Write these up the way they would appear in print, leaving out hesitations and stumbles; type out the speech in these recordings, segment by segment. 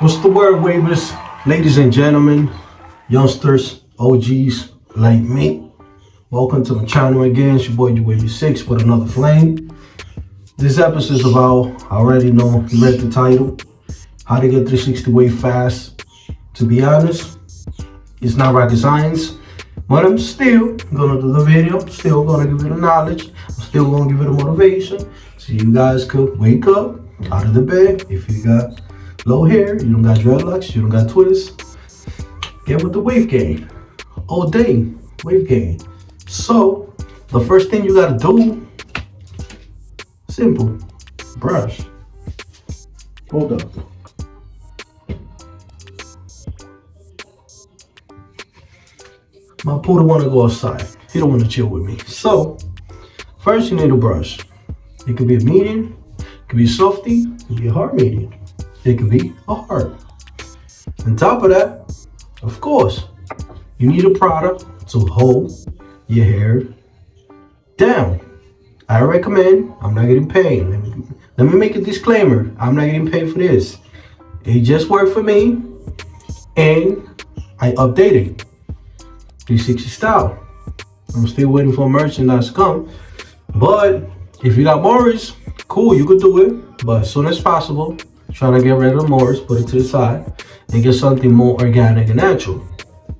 What's the word, wavers? Ladies and gentlemen, youngsters, OGs like me. Welcome to my channel again. It's your boy, Wavy6 with another flame. This episode is about, I already know, you read the title, how to get 360 wave fast. To be honest, it's not rocket science, but I'm still gonna do the video, still gonna give you the knowledge, I'm still gonna give you the motivation, so you guys could wake up out of the bed. If you got low hair, you don't got dreadlocks, you don't got twists, get with the wave game. All day, wave game. So, the first thing you gotta do, simple, brush. Hold up. My poodle wanna go outside. He don't wanna chill with me. So, first you need a brush. It could be a medium, it could be a softy, it could be a hard medium. It could be a hard. On top of that, of course, you need a product to hold your hair down. I recommend, I'm not getting paid. Let me make a disclaimer. I'm not getting paid for this. It just worked for me and I updated 360 style. I'm still waiting for merchandise to come. But if you got Morris, cool, you could do it. But as soon as possible, trying to get rid of the Morris, put it to the side, and get something more organic and natural.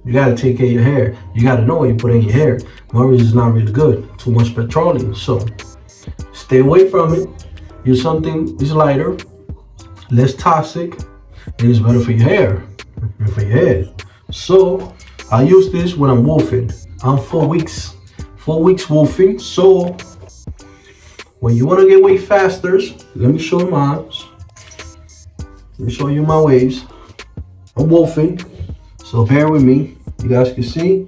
You gotta take care of your hair. You gotta know what you put in your hair. Morris is not really good. Too much petroleum. So stay away from it. Use something that's lighter, less toxic, and it's better for your hair and for your head. So I use this when I'm wolfing. I'm 4 weeks wolfing. So when you wanna get way faster, let me show you mine. Let me show you my waves. I'm wolfing, so bear with me. You guys can see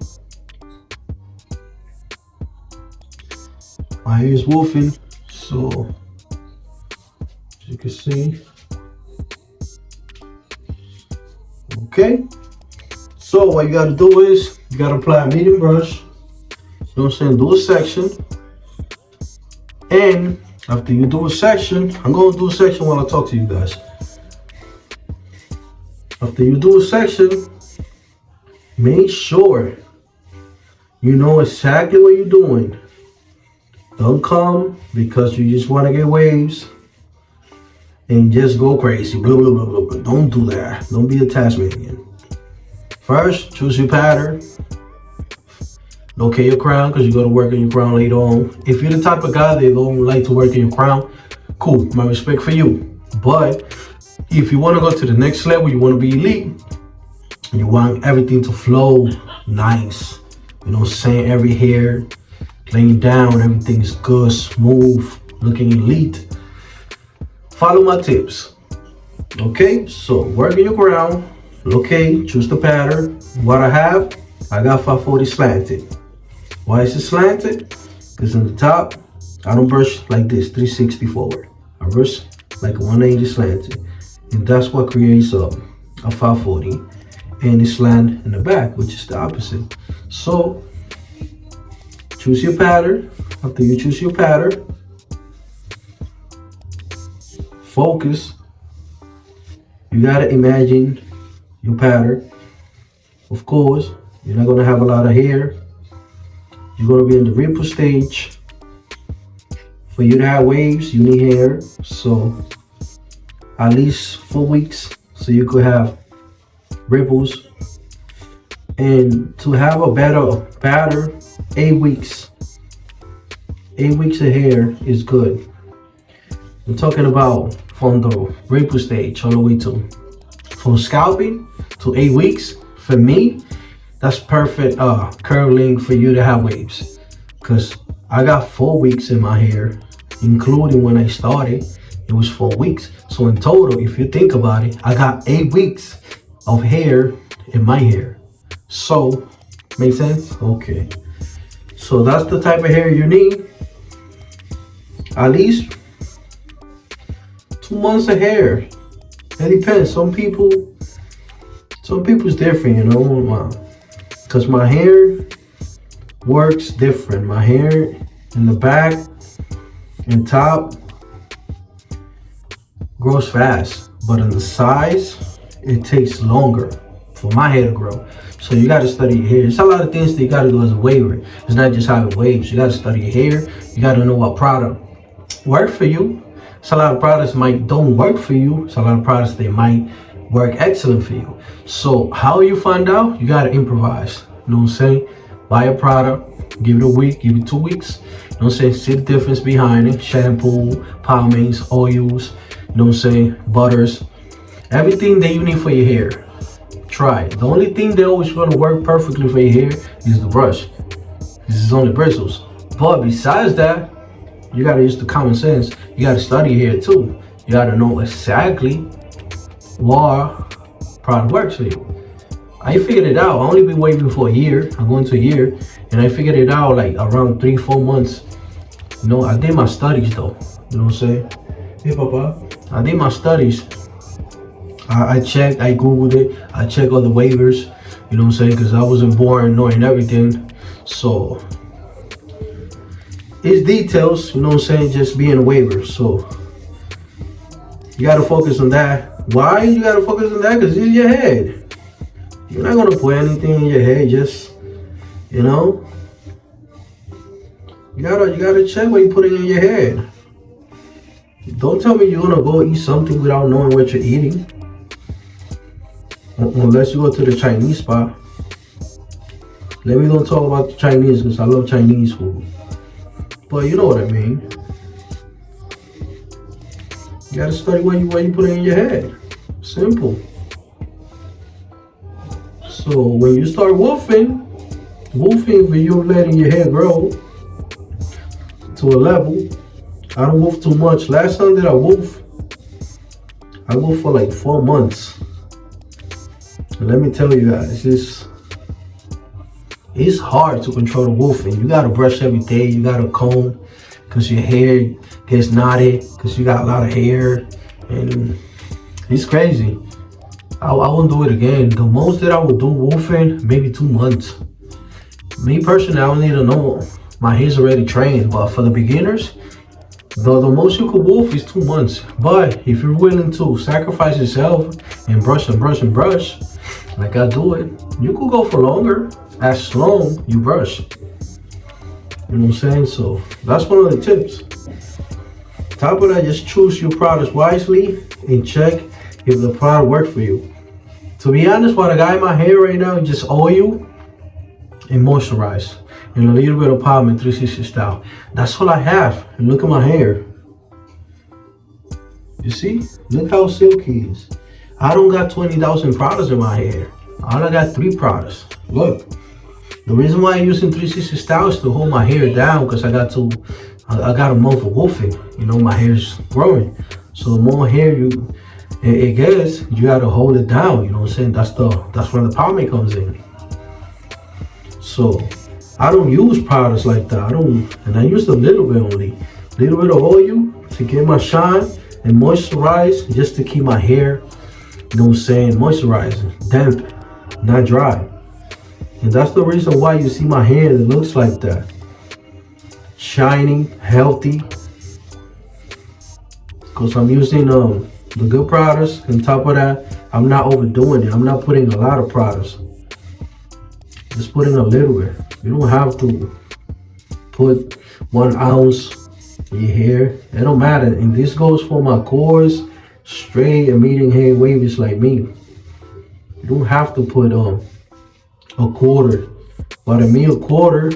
my hair is wolfing. So as you can see, okay. So what you gotta do is you gotta apply a medium brush. You know what I'm saying? Do a section, and after you do a section, I'm gonna do a section while I talk to you guys. After you do a section, make sure you know exactly what you're doing. Don't come because you just want to get waves and just go crazy. Blah, blah, blah, blah, blah. Don't do that. Don't be a Tasmanian. First, choose your pattern. Locate your crown because you go to work on your crown later on. If you're the type of guy that don't like to work in your crown, cool, my respect for you. But if you want to go to the next level, you want to be elite, you want everything to flow nice, you know what I'm saying, every hair laying down, everything is good, smooth, looking elite, follow my tips. Okay, so work in your crown, locate, choose the pattern. What I got 540 slanted. Why is it slanted? Because in the top, I don't brush like this, 360 forward. I brush like 180 slanted. And that's what creates a 540, and it's slant in the back, which is the opposite. So choose your pattern. After you choose your pattern, focus. You gotta imagine your pattern. Of course, you're not gonna have a lot of hair. You're gonna be in the ripple stage. For you to have waves, you need hair. So at least 4 weeks, so you could have ripples. And to have a better pattern, 8 weeks. 8 weeks of hair is good. I'm talking about from the ripple stage all the way to from scalping to 8 weeks. For me, that's perfect curling for you to have waves. Cause I got 4 weeks in my hair, including when I started. It was 4 weeks. So in total, if you think about it, I got 8 weeks of hair in my hair. So, make sense? Okay. So that's the type of hair you need. At least 2 months of hair. It depends. Some people's different, you know. Because my hair works different. My hair in the back and top grows fast, but on the sides it takes longer for my hair to grow. So you gotta study your hair. It's a lot of things that you gotta do as a waver. It's not just how it waves. You gotta study your hair. You gotta know what product work for you. It's a lot of products might don't work for you. It's a lot of products that might work excellent for you. So how you find out? You gotta improvise. You know what I'm saying? Buy a product, give it a week, give it 2 weeks. You know what I'm saying? See the difference behind it. Shampoo, pomades, oils, you know what I'm saying? Butters. Everything that you need for your hair. Try it. The only thing that always gonna work perfectly for your hair is the brush. This is only bristles. But besides that, you gotta use the common sense. You gotta study your hair too. You gotta know exactly what product works for you. I figured it out. I only been waiting for a year. I'm going to a year, and I figured it out like around 3-4 months. You know, I did my studies though. You know what I'm saying? Hey, Papa. I did my studies. I checked, I Googled it, I checked all the waivers, you know what I'm saying, because I wasn't born knowing everything. So, it's details, you know what I'm saying, just being a waiver. So, you got to focus on that. Why you got to focus on that? Because it's your head. You're not going to put anything in your head, just, you know. You gotta check what you're putting in your head. Don't tell me you're going to go eat something without knowing what you're eating. Unless you go to the Chinese spot. Let me don't talk about the Chinese because I love Chinese food. But you know what I mean. You gotta study what you put in your head. Simple. So when you start wolfing for you letting your hair grow to a level. I don't wolf too much. Last time that I wolfed for like 4 months. And let me tell you guys, it's hard to control the wolfing. You gotta brush every day. You gotta comb because your hair gets knotted because you got a lot of hair, and it's crazy. I won't do it again. The most that I would do wolfing, maybe 2 months. Me personally, I don't need to know. My hair's already trained, but for the beginners, the most you could wolf is 2 months. But if you're willing to sacrifice yourself and brush and brush and brush, like I do it, you could go for longer as long you brush. You know what I'm saying? So that's one of the tips. Top of that, just choose your products wisely and check if the product works for you. To be honest, what I got in my hair right now is just oil and moisturize and a little bit of pomade 360 style. That's all I have. And look at my hair. You see? Look how silky it is. I don't got 20,000 products in my hair. I only got 3 products. Look. The reason why I'm using 360 style is to hold my hair down because I got a month of wolfing. You know, my hair's growing. So the more hair it gets, you gotta hold it down. You know what I'm saying? That's where the pomade comes in. So I don't use products like that. And I use a little bit only. A little bit of oil to get my shine and moisturize just to keep my hair, you know what I'm saying, moisturizing, damp, not dry. And that's the reason why you see my hair that looks like that. Shiny, healthy. Because I'm using the good products. On top of that, I'm not overdoing it. I'm not putting a lot of products. Just putting a little bit. You don't have to put 1 ounce in your hair. It don't matter. And this goes for my coarse, straight and medium hair waves like me. You don't have to put a quarter. But I mean a quarter.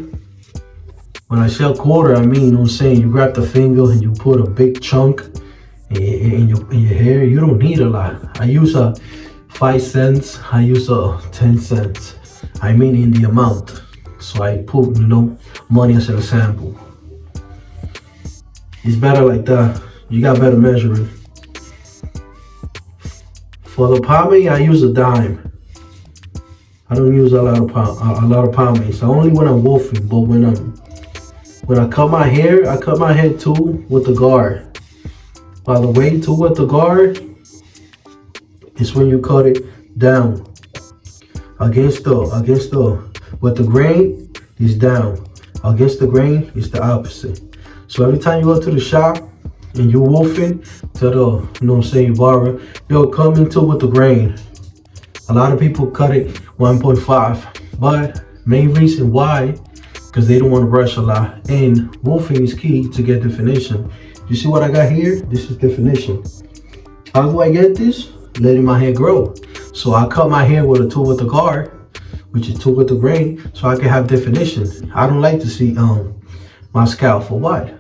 When I say a quarter, I mean, you know what I'm saying, you grab the finger and you put a big chunk in your hair. You don't need a lot. I use a 5 cents. I use a 10 cents. I mean in the amount. So I put, you know, money as an example. It's better like that. You got better measuring. For the pomade, I use a dime. I don't use a lot of pomades. Only when I'm wolfing, but when I cut my hair, I cut my hair too with the guard. By the way, too with the guard is when you cut it down. Against the with the grain is down. Against the grain is the opposite. So every time you go to the shop and you wolfing to the, you know what I'm saying, barber, you'll come into with the grain. A lot of people cut it 1.5, but main reason why, because they don't want to brush a lot. And wolfing is key to get definition. You see what I got here? This is definition. How do I get this? Letting my hair grow. So I cut my hair with a tool with the guard, which is tool with the grain, so I can have definition. I don't like to see my scalp. For what?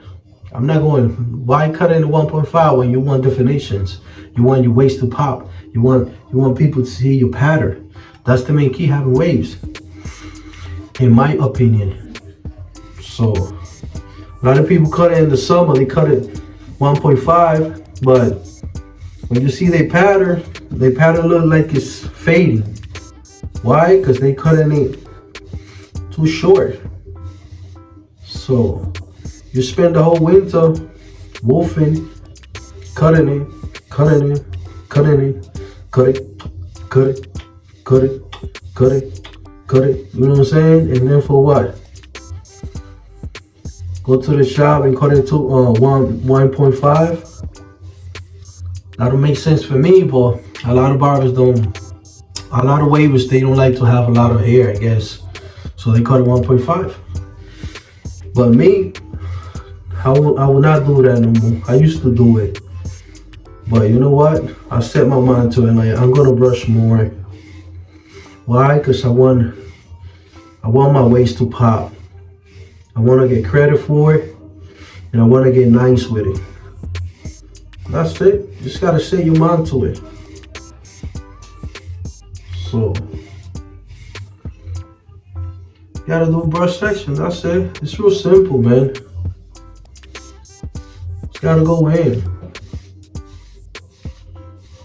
I'm not going, why cut it in 1.5 when you want definitions? You want your waves to pop. You want people to see your pattern. That's the main key, having waves, in my opinion. So a lot of people cut it in the summer, they cut it 1.5, but when you see their pattern look like it's fading. Why? Because they cutting it too short. So you spend the whole winter wolfing, cutting it, cut it, cut it, cut it, cut it, cut it, cut it. You know what I'm saying? And then for what? Go to the shop and cut it to 1.5. That don't make sense for me, but a lot of barbers don't. A lot of wavers, they don't like to have a lot of hair, I guess. So they cut it 1.5. But me, I will not do that no more. I used to do it. But you know what? I set my mind to it. Like, I'm gonna brush more. Why? Because I want my waves to pop. I want to get credit for it, and I want to get nice with it. That's it. You just gotta set your mind to it. So you gotta do a brush section. That's it. It's real simple, man. Just gotta go in.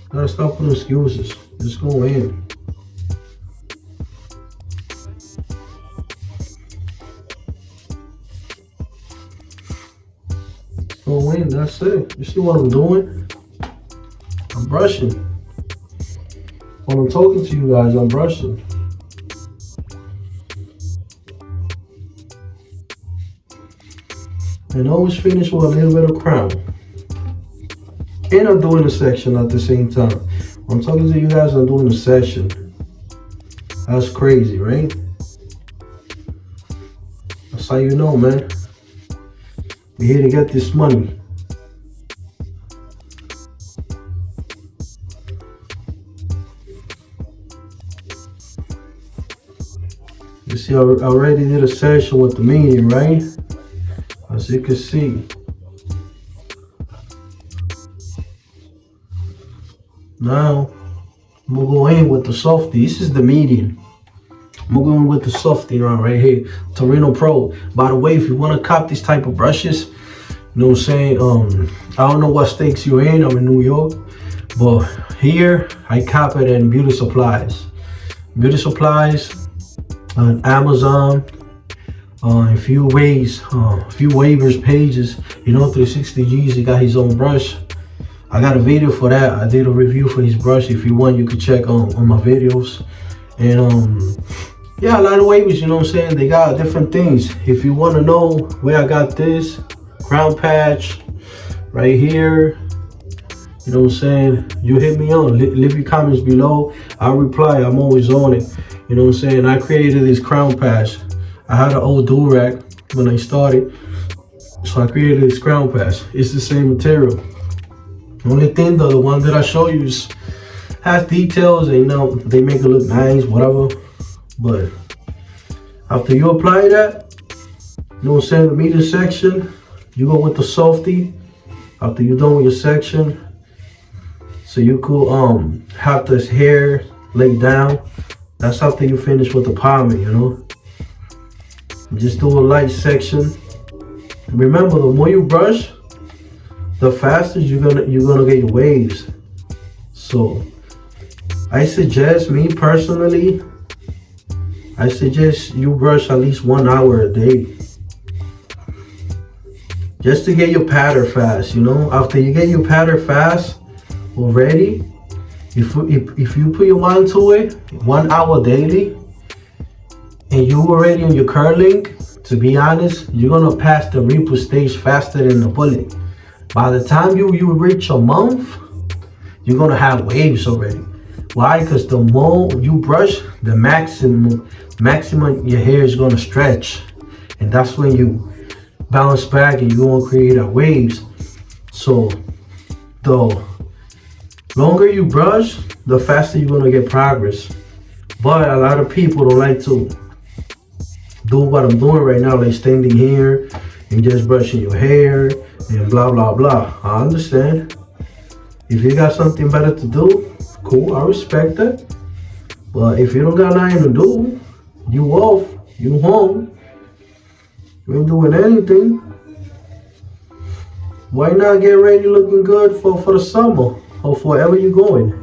Gotta stop putting excuses. Just go in. Go in. That's it. You see what I'm doing? I'm brushing. When I'm talking to you guys, I'm brushing. And always finish with a little bit of crown. And I'm doing a section at the same time. When I'm talking to you guys, I'm doing a section. That's crazy, right? That's how you know, man. We're here to get this money. You see, I already did a session with the medium, right? As you can see. Now, I'm gonna go in with the softy. This is the medium. I'm gonna go in with the softy right here, Torino Pro. By the way, if you wanna cop these type of brushes, you know what I'm saying? I don't know what states you're in. I'm in New York, but here I cop it in Beauty Supplies. Beauty Supplies on Amazon. A few waivers pages. You know, 360G's, he got his own brush. I got a video for that. I did a review for his brush. If you want, you can check on my videos. And yeah, a lot of waivers, you know what I'm saying? They got different things. If you want to know where I got this crown patch right here, you know what I'm saying? You hit me on, leave your comments below. I'll reply. I'm always on it. You know what I'm saying? I created this crown patch. I had an old do-rag when I started, so I created this crown patch. It's the same material. The only thing though, the one that I show you has details, and you know, they make it look nice, whatever. But after you apply that, you know what I'm saying, the medium section, you go with the softy. After you're done with your section, so you could have this hair laid down. That's after you finish with the pomade, you know. Just do a light section. Remember, the more you brush, the faster you're gonna get your waves. So I suggest, me personally, I suggest you brush at least 1 hour a day, just to get your pattern fast. You know, after you get your pattern fast already, if you put your mind to it, 1 hour daily, and you already in your curling, to be honest, you're gonna pass the ripple stage faster than the bullet. By the time you reach a month, you're gonna have waves already. Why? Because the more you brush, the maximum your hair is gonna stretch, and that's when you bounce back and you're gonna create a waves. So the longer you brush, the faster you're gonna get progress. But a lot of people don't like to do what I'm doing right now, like standing here and just brushing your hair and blah blah blah. I understand. If you got something better to do, cool, I respect that. But if you don't got nothing to do, you off, you home, you ain't doing anything, why not get ready looking good for the summer or for wherever you're going?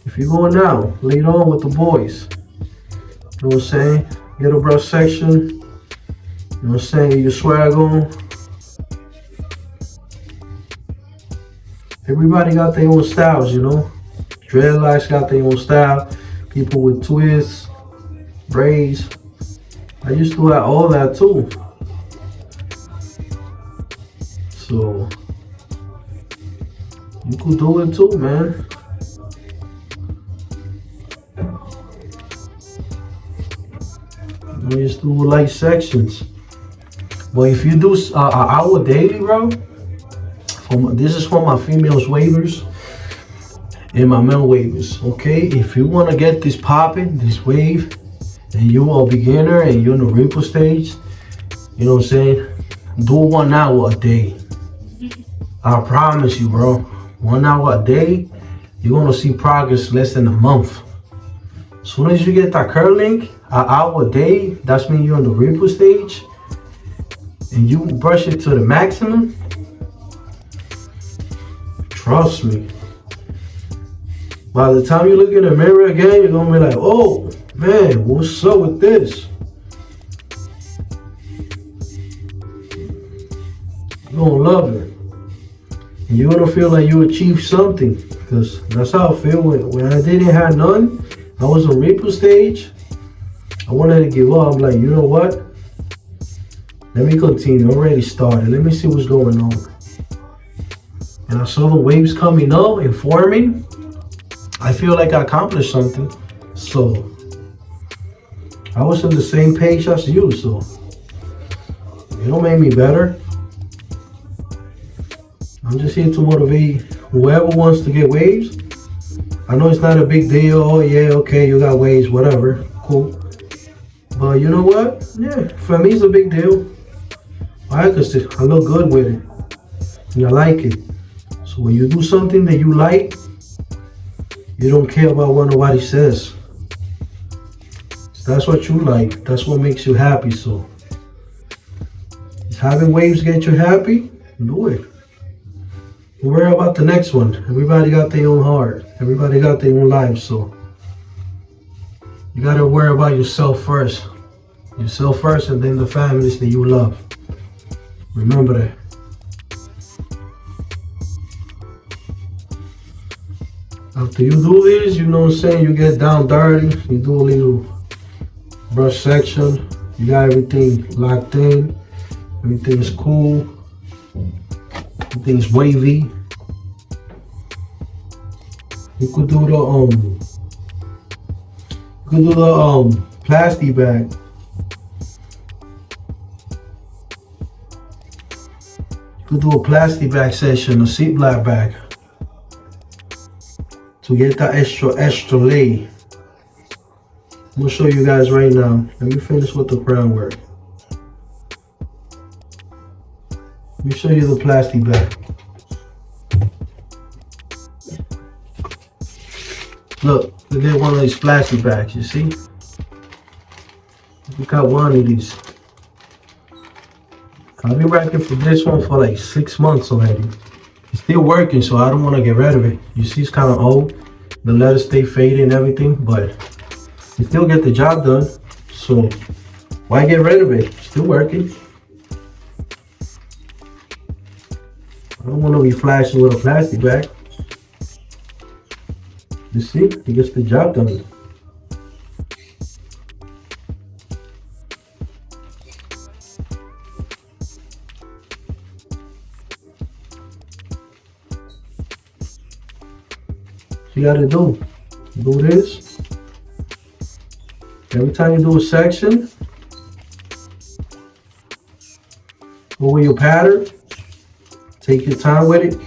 If you're going now, later on with the boys, you know what I'm saying? Get a brush section, you know what I'm saying? Get your swag on. Everybody got their own styles, you know? Dreadlocks got their own style. People with twists, braids. I used to have all that too. So you could do it too, man. I just do light sections. But if you do an hour daily, bro, this is for my females waivers and my male waivers, okay? If you want to get this popping, this wave, and you are a beginner and you're in the ripple stage, you know what I'm saying? Do 1 hour a day. I promise you, bro. 1 hour a day, you're gonna see progress less than a month. As soon as you get that curling, an hour a day, that's when you're in the ripple stage, and you brush it to the maximum. Trust me. By the time you look in the mirror again, you're gonna be like, oh man, what's up with this? You're gonna love it. And you're gonna feel like you achieved something. Because that's how I feel when I didn't have none. I was on ripple stage. I wanted to give up. I'm like, you know what? Let me continue. I already started. Let me see what's going on. And I saw the waves coming up and forming. I feel like I accomplished something. So I was on the same page as you. So it don't make me better. I'm just here to motivate whoever wants to get waves. I know it's not a big deal. Oh yeah, okay, you got waves, whatever. Cool. But you know what? Yeah, for me it's a big deal. Why? Because I look good with it. And I like it. So when you do something that you like, you don't care about what nobody says. So that's what you like. That's what makes you happy. So if having waves get you happy, do it. Don't worry about the next one. Everybody got their own heart. Everybody got their own life. So you gotta worry about yourself first. Yourself first, and then the families that you love. Remember that. After you do this, you know what I'm saying, you get down dirty, you do a little brush section, you got everything locked in, everything's cool, everything's wavy. You could do the plastic bag. You could do a plastic bag session, a Ziploc bag, to get that extra lay. I'm gonna show you guys right now. Let me finish with the crown work. Let me show you the plastic bag. Look at one of these plastic bags, you see? We got one of these. I've been racking for this one for like 6 months already. It's still working, so I don't want to get rid of it. You see, it's kind of old. The letters stay faded and everything, but you still get the job done. So why get rid of it? It's still working. I don't want to be flashing with a plastic bag. You see, it gets the job done. You gotta do this. Every time you do a section, go with your pattern. Take your time with it.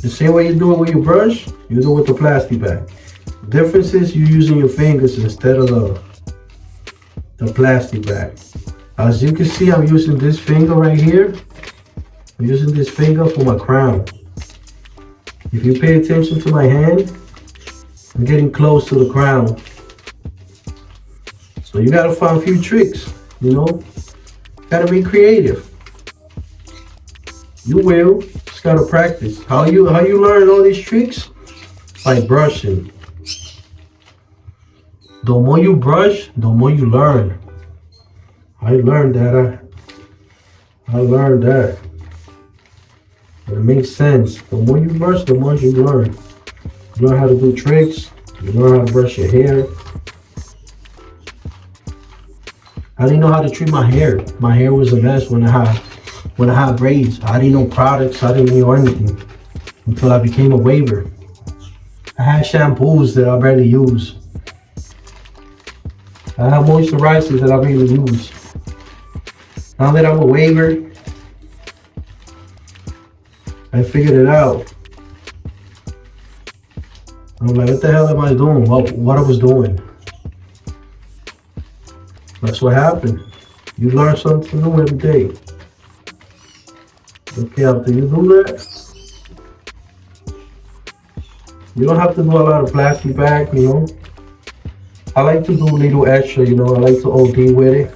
The same way you do it with your brush, you do it with the plastic bag. The difference is you're using your fingers instead of the plastic bag. As you can see, I'm using this finger right here. I'm using this finger for my crown. If you pay attention to my hand, I'm getting close to the crown. So you gotta find a few tricks, you know? Gotta be creative. You will, just gotta practice. How you learn all these tricks? By brushing. The more you brush, the more you learn. I learned that. I learned that. But it makes sense. The more you brush, the more you learn. You learn how to do tricks. You learn how to brush your hair. I didn't know how to treat my hair. My hair was a mess when I had braids. I didn't know products. I didn't know anything until I became a waver. I had shampoos that I barely use. I have moisturizers that I barely use. Now that I'm a waver, I figured it out. I'm like, what the hell am I doing? What I was doing. That's what happened. You learn something new every day. Okay, after you do that, you don't have to do a lot of plastic bag, you know. I like to do a little extra, you know. I like to OD with it.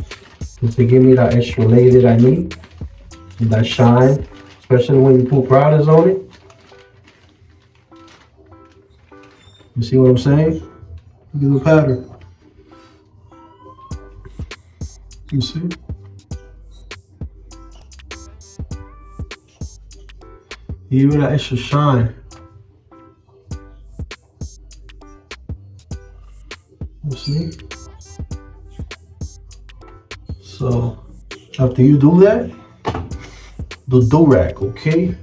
Just to give me that extra layer that I need. And that shine. Especially when you put products on it. You see what I'm saying? Look at the pattern. You see? Give me that extra shine. You see? So, after you do that, the do-rag, okay?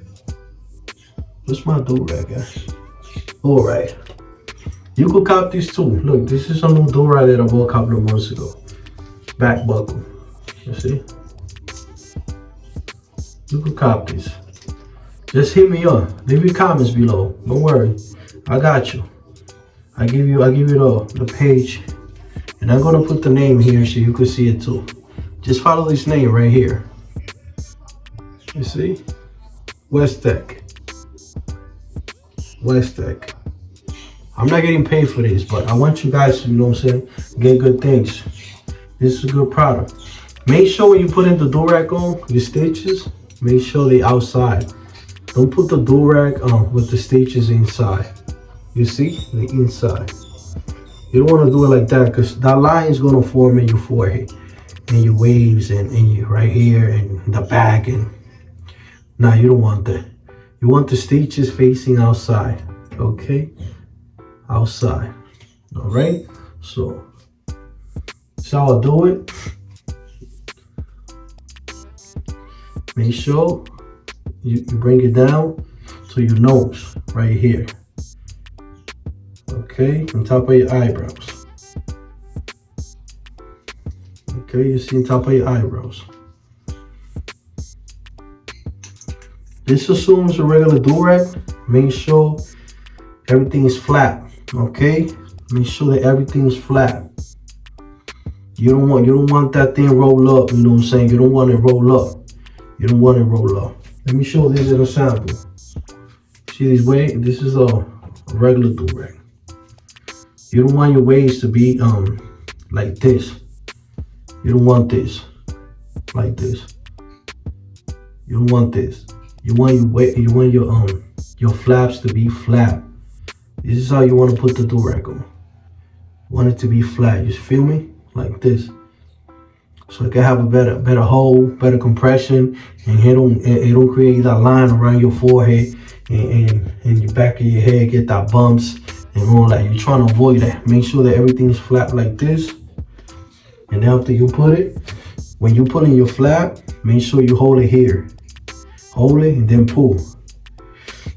What's my do-rag, guys? Alright. You could cop these too. Look, this is a new do-rag that I bought a couple of months ago. Back buckle. You see? You could cop this. Just hit me up. Leave your comments below. Don't worry. I got you. I give you the page. And I'm gonna put the name here so you can see it too. Just follow this name right here. You see? West Tech. West Tech. I'm not getting paid for this, but I want you guys to, you know what I'm saying, get good things. This is a good product. Make sure when you put in the do-rag on, your stitches, make sure they outside. Don't put the do-rag on with the stitches inside. You see? The inside. You don't want to do it like that because that line is going to form in your forehead and your waves and your right here and the back. And nah, you don't want that. You want the stitches facing outside. Okay? Outside. All right? So, that's how I do it. Make sure you bring it down to your nose right here. Okay, on top of your eyebrows. Okay, you see on top of your eyebrows. This assumes a regular do-rag. Make sure everything is flat. Okay, make sure that everything is flat. You don't want that thing roll up. You know what I'm saying? You don't want it roll up. You don't want it roll up. Let me show this in a sample. See this way? This is a regular do-rag. You don't want your waves to be like this. You don't want this like this. You don't want this. You want your flaps to be flat. This is how you want to put the do-rag on. You want it to be flat. You feel me? Like this. So it can have a better hold, better compression, and it don't create that line around your forehead and your back of your head, get that bumps and all that. You're trying to avoid that. Make sure that everything is flat like this. And after you put it, when you put in your flap, make sure you hold it here. Hold it and then pull.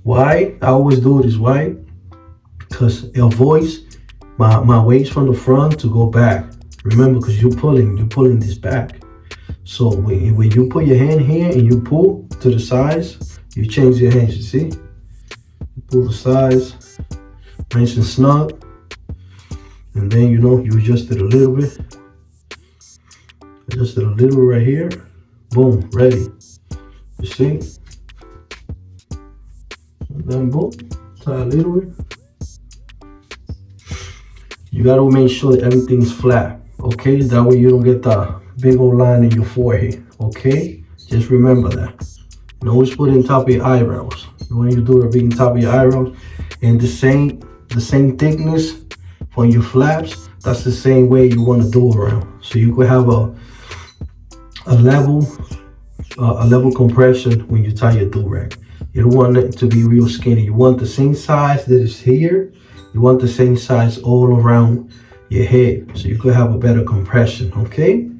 Why? I always do this. Why? because it avoids my weights from the front to go back. Remember, because you're pulling this back. So when you put your hand here and you pull to the sides, you change your hands, you see? You pull the sides, nice and snug. And then, you know, you adjust it a little bit. Adjust it a little right here. Boom, ready. You see? And then boom, tie a little bit. You gotta make sure that everything's flat, okay? That way you don't get the big old line in your forehead, okay? Just remember that. And always put it on top of your eyebrows. When you do it, be on top of your eyebrows. And the same thickness for your flaps, that's the same way you want to do around. So you could have a level compression when you tie your do-rag. You don't want it to be real skinny. You want the same size that is here. You want the same size all around your head, so you could have a better compression, okay?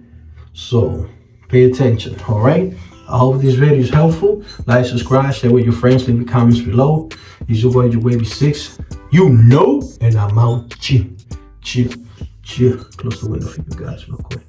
So pay attention, all right? I hope this video is helpful. Like, subscribe, share with your friends, leave your comments below. It's your boy, your baby 6. You know, and I'm out. Chill. Close the window for you guys real quick.